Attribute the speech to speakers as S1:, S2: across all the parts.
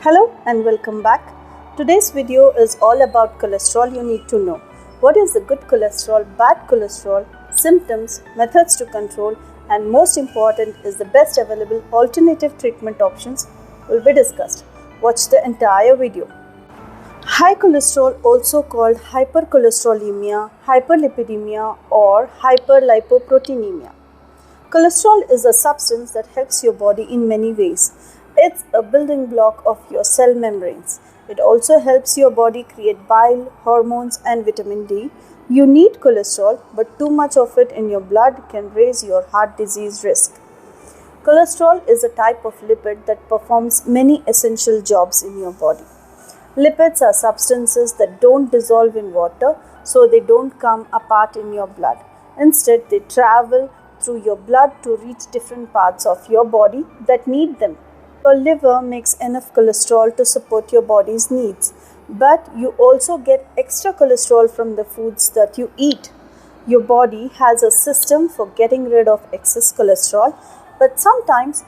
S1: Hello and welcome back. Today's video is all about cholesterol you need to know. What is the good cholesterol, bad cholesterol, symptoms, methods to control, and most important is the best available alternative treatment options will be discussed. Watch the entire video. High cholesterol, also called hypercholesterolemia, hyperlipidemia, or hyperlipoproteinemia. Cholesterol is a substance that helps your body in many ways. It's a building block of your cell membranes. It also helps your body create bile, hormones, and vitamin D. You need cholesterol, but too much of it in your blood can raise your heart disease risk. Cholesterol is a type of lipid that performs many essential jobs in your body. Lipids are substances that don't dissolve in water, so they don't come apart in your blood. Instead, they travel through your blood to reach different parts of your body that need them. Your liver makes enough cholesterol to support your body's needs, but you also get extra cholesterol from the foods that you eat. Your body has a system for getting rid of excess cholesterol, but sometimes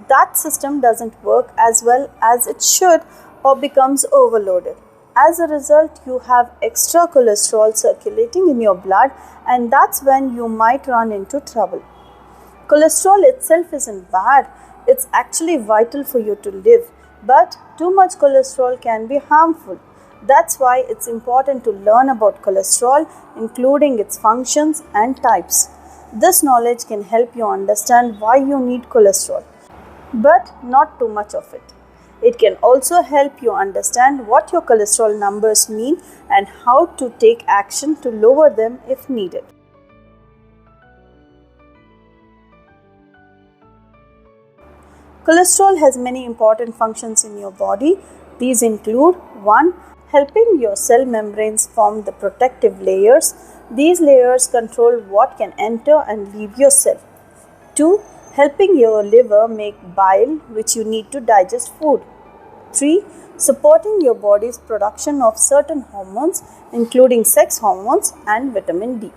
S1: that system doesn't work as well as it should or becomes overloaded. As a result, you have extra cholesterol circulating in your blood, and that's when you might run into trouble. Cholesterol itself isn't bad, it's actually vital for you to live, but too much cholesterol can be harmful. That's why it's important to learn about cholesterol, including its functions and types. This knowledge can help you understand why you need cholesterol, but not too much of it. It can also help you understand what your cholesterol numbers mean and how to take action to lower them if needed. Cholesterol has many important functions in your body. These include 1. Helping your cell membranes form the protective layers. These layers control what can enter and leave your cell. 2. Helping your liver make bile, which you need to digest food. 3. Supporting your body's production of certain hormones, including sex hormones and vitamin D.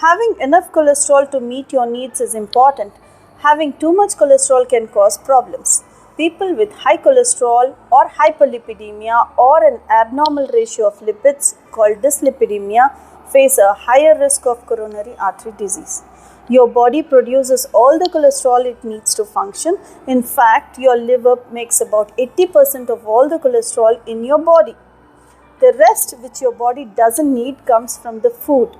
S1: Having enough cholesterol to meet your needs is important. Having too much cholesterol can cause problems. People with high cholesterol or hyperlipidemia or an abnormal ratio of lipids called dyslipidemia face a higher risk of coronary artery disease. Your body produces all the cholesterol it needs to function. In fact, your liver makes about 80% of all the cholesterol in your body. The rest, which your body doesn't need, comes from the food.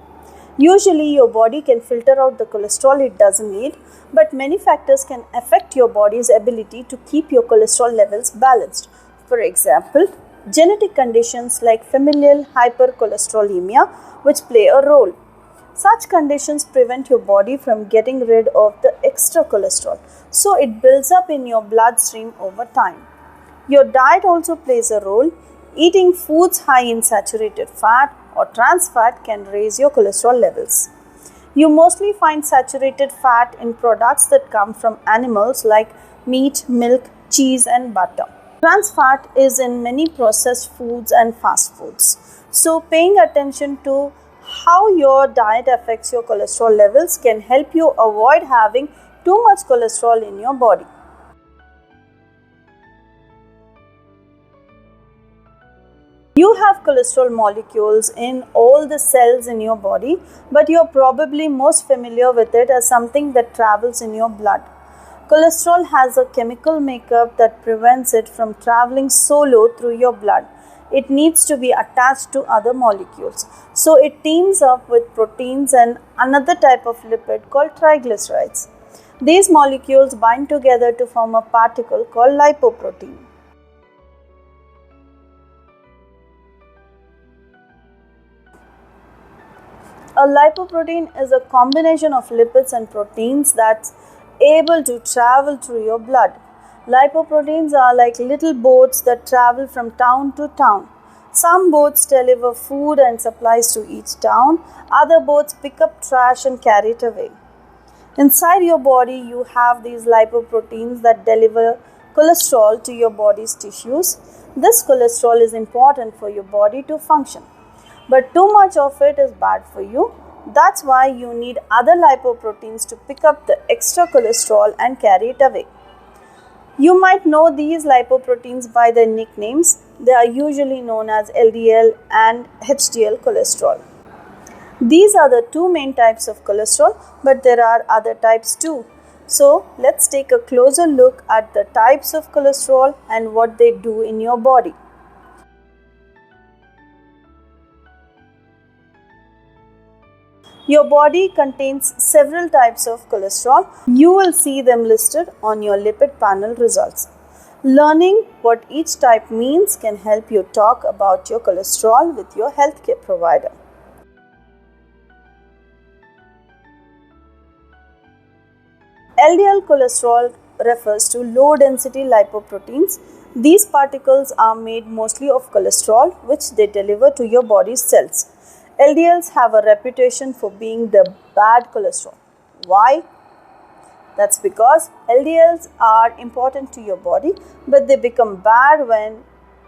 S1: Usually, your body can filter out the cholesterol it doesn't need, but many factors can affect your body's ability to keep your cholesterol levels balanced. For example, genetic conditions like familial hypercholesterolemia, which play a role. Such conditions prevent your body from getting rid of the extra cholesterol, so it builds up in your bloodstream over time. Your diet also plays a role. Eating foods high in saturated fat or trans fat can raise your cholesterol levels. You mostly find saturated fat in products that come from animals like meat, milk, cheese, and butter. Trans fat is in many processed foods and fast foods. So, paying attention to how your diet affects your cholesterol levels can help you avoid having too much cholesterol in your body. You have cholesterol molecules in all the cells in your body, but you're probably most familiar with it as something that travels in your blood. Cholesterol has a chemical makeup that prevents it from traveling solo through your blood. It needs to be attached to other molecules. So it teams up with proteins and another type of lipid called triglycerides. These molecules bind together to form a particle called lipoprotein. A lipoprotein is a combination of lipids and proteins that's able to travel through your blood. Lipoproteins are like little boats that travel from town to town. Some boats deliver food and supplies to each town. Other boats pick up trash and carry it away. Inside your body, you have these lipoproteins that deliver cholesterol to your body's tissues. This cholesterol is important for your body to function. But too much of it is bad for you. That's why you need other lipoproteins to pick up the extra cholesterol and carry it away. You might know these lipoproteins by their nicknames. They are usually known as LDL and HDL cholesterol. These are the two main types of cholesterol, but there are other types too. So, let's take a closer look at the types of cholesterol and what they do in your body. Your body contains several types of cholesterol. You will see them listed on your lipid panel results. Learning what each type means can help you talk about your cholesterol with your healthcare provider. LDL cholesterol refers to low density lipoproteins. These particles are made mostly of cholesterol, which they deliver to your body's cells. LDLs have a reputation for being the bad cholesterol. Why? That's because LDLs are important to your body, but they become bad when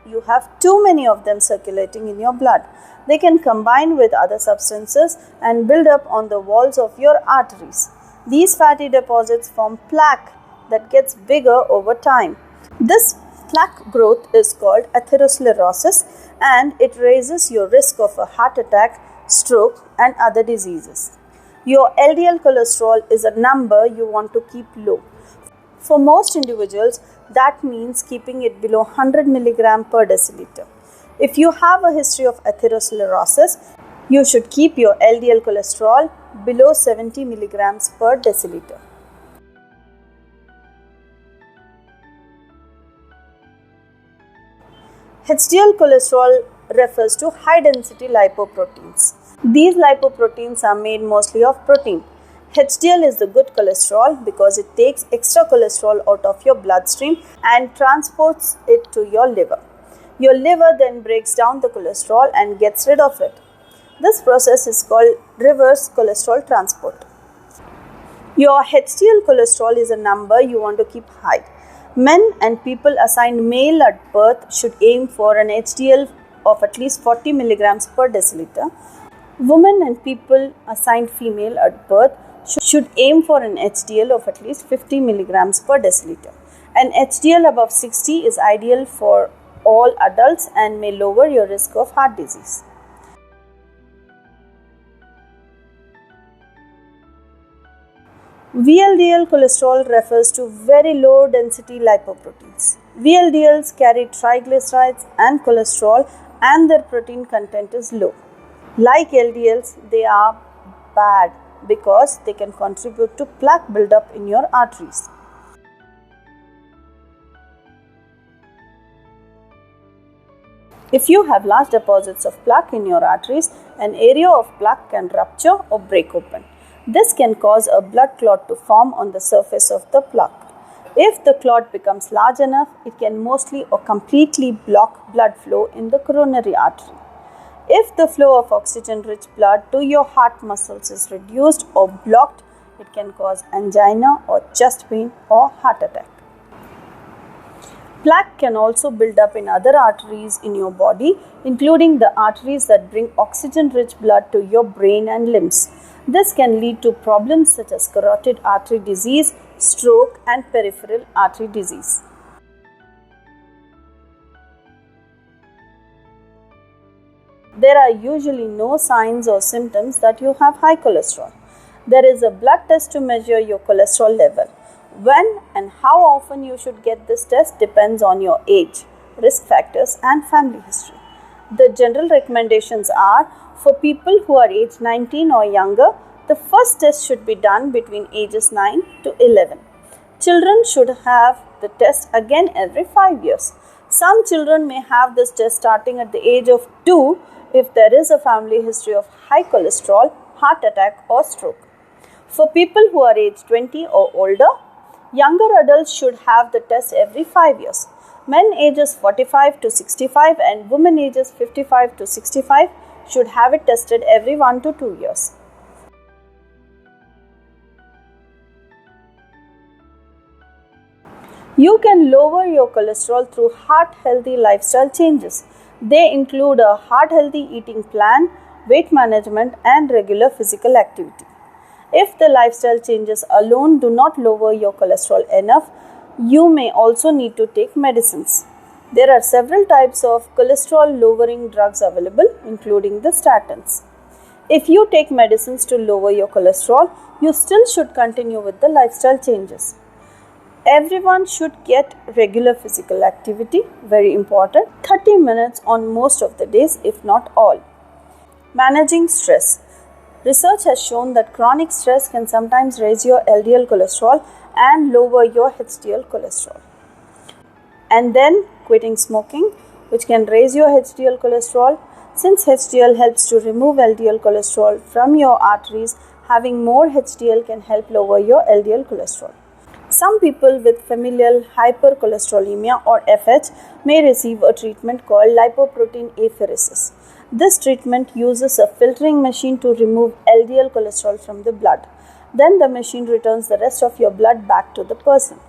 S1: you have too many of them circulating in your blood. They can combine with other substances and build up on the walls of your arteries. These fatty deposits form plaque that gets bigger over time. This plaque growth is called atherosclerosis, and it raises your risk of a heart attack, stroke, and other diseases. Your LDL cholesterol is a number you want to keep low. For most individuals, that means keeping it below 100 mg per deciliter. If you have a history of atherosclerosis, you should keep your LDL cholesterol below 70 mg per deciliter. HDL cholesterol refers to high density lipoproteins. These lipoproteins are made mostly of protein. HDL is the good cholesterol because it takes extra cholesterol out of your bloodstream and transports it to your liver. Your liver then breaks down the cholesterol and gets rid of it. This process is called reverse cholesterol transport. Your HDL cholesterol is a number you want to keep high. Men and people assigned male at birth should aim for an HDL of at least 40 mg per deciliter. Women and people assigned female at birth should aim for an HDL of at least 50 mg per deciliter. An HDL above 60 is ideal for all adults and may lower your risk of heart disease. VLDL cholesterol refers to very low density lipoproteins. VLDLs carry triglycerides and cholesterol, and their protein content is low. Like LDLs, they are bad because they can contribute to plaque buildup in your arteries. If you have large deposits of plaque in your arteries, an area of plaque can rupture or break open. This can cause a blood clot to form on the surface of the plaque. If the clot becomes large enough, it can mostly or completely block blood flow in the coronary artery. If the flow of oxygen-rich blood to your heart muscles is reduced or blocked, it can cause angina or chest pain or heart attack. Plaque can also build up in other arteries in your body, including the arteries that bring oxygen-rich blood to your brain and limbs. This can lead to problems such as carotid artery disease, stroke, and peripheral artery disease. There are usually no signs or symptoms that you have high cholesterol. There is a blood test to measure your cholesterol level. When and how often you should get this test depends on your age, risk factors, and family history. The general recommendations are for people who are age 19 or younger, the first test should be done between ages 9 to 11. Children should have the test again every 5 years. Some children may have this test starting at the age of 2 if there is a family history of high cholesterol, heart attack, or stroke. For people who are age 20 or older, younger adults should have the test every 5 years. Men ages 45 to 65 and women ages 55 to 65 should have it tested every 1 to 2 years. You can lower your cholesterol through heart-healthy lifestyle changes. They include a heart-healthy eating plan, weight management, and regular physical activity. If the lifestyle changes alone do not lower your cholesterol enough, you may also need to take medicines. There are several types of cholesterol lowering drugs available, including the statins. If you take medicines to lower your cholesterol, you still should continue with the lifestyle changes. Everyone should get regular physical activity, very important, 30 minutes on most of the days, if not all. Managing stress. Research has shown that chronic stress can sometimes raise your LDL cholesterol and lower your HDL cholesterol. And then quitting smoking, which can raise your HDL cholesterol. Since HDL helps to remove LDL cholesterol from your arteries, having more HDL can help lower your LDL cholesterol. Some people with familial hypercholesterolemia or FH may receive a treatment called lipoprotein apheresis. This treatment uses a filtering machine to remove LDL cholesterol from the blood. Then the machine returns the rest of your blood back to the person.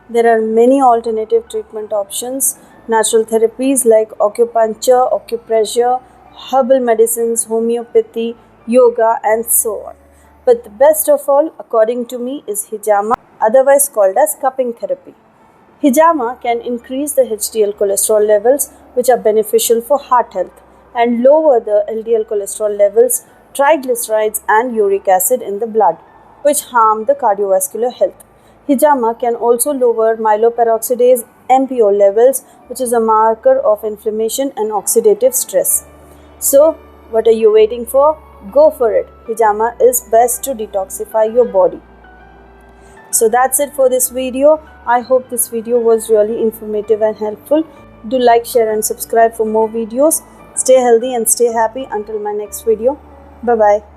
S1: There are many alternative treatment options, natural therapies like acupuncture, acupressure, herbal medicines, homeopathy, yoga, and so on. But the best of all, according to me, is hijama, otherwise called as cupping therapy. Hijama can increase the HDL cholesterol levels, which are beneficial for heart health, and lower the LDL cholesterol levels, triglycerides, and uric acid in the blood, which harm the cardiovascular health. Hijama can also lower myeloperoxidase MPO levels, which is a marker of inflammation and oxidative stress. So, what are you waiting for? Go for it. Hijama is best to detoxify your body. So that's it for this video. I hope this video was really informative and helpful. Do like, share and subscribe for more videos. Stay healthy and stay happy until my next video. Bye bye.